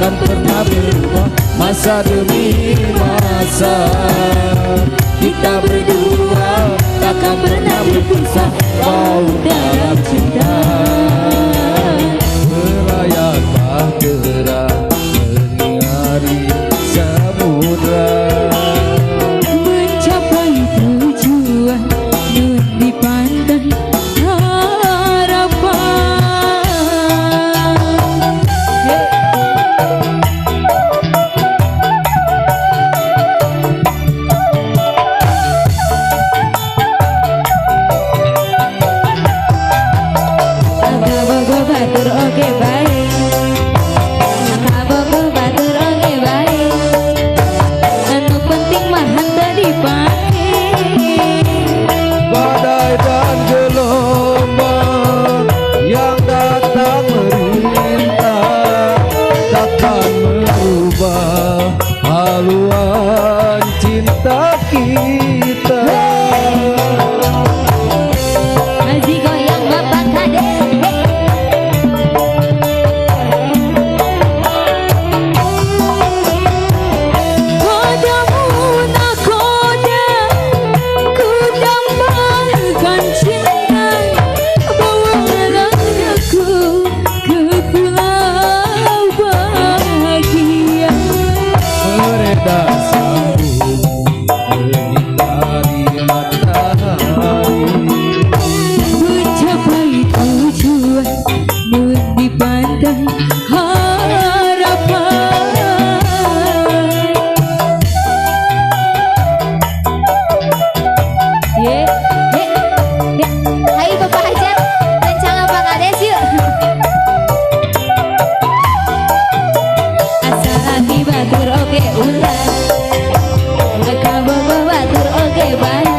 takkan pernah berubah. Masa demi masa kita berdua takkan pernah berpisah. Mau dalam cinta melayang bahtera menyinari samudra, mencapai tujuan nun dipandang harapan. Kabogo batur oke baik, kabogo batur oke baik, anu penting mah henteu dipake. badai dan gelombang yang datang merintah takkan merubah haluan cinta kita. Masih goyang bapak kades. Kodamu nakoda, ku dambakan cinta, bawalah aku ke pulau bahagia. Mereda sambung menyinari matahari, Mencapai tujuan nun dipandang harapan. Ye, ye, ye. Hai Bapak Hajat, rencana Bang Ades yuk. Asal batur oke ulah, kabogo batur oke baik,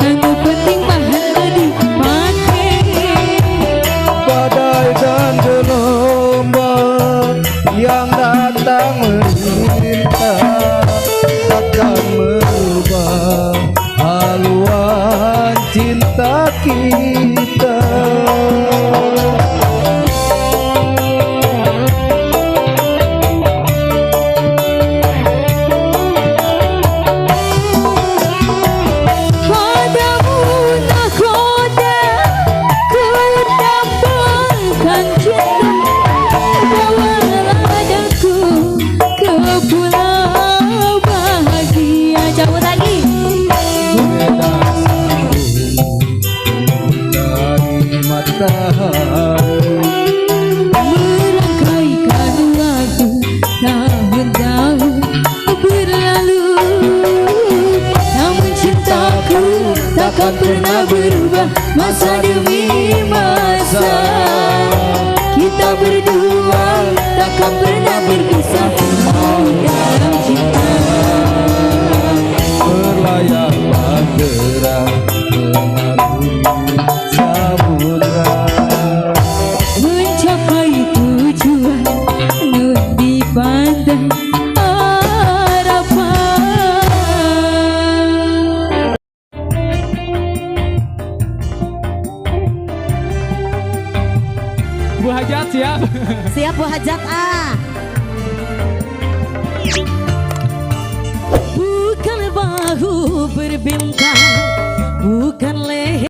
anu penting mah henteu dipake. badai dan gelombang yang datang merintah takkan merubah haluan cinta kita. Padamu nakoda, ku dambakan cinta, bawalah aku ke pulau bahagia. Cabut lagi. Mereda sambung dari matahari, Merangkaikan waktu tahun-tahun berlalu, namun cintaku takkan pernah berubah. Masa demi masa kita berdua takkan pernah berpisah. Mau dalam cinta berlayar bahtera mengarungi samudra, mencapai tujuan nun dipandang harapan. Bu Hajat siap. Siap Bu Hajat ah. Bukan bahu berbintang, bukan leher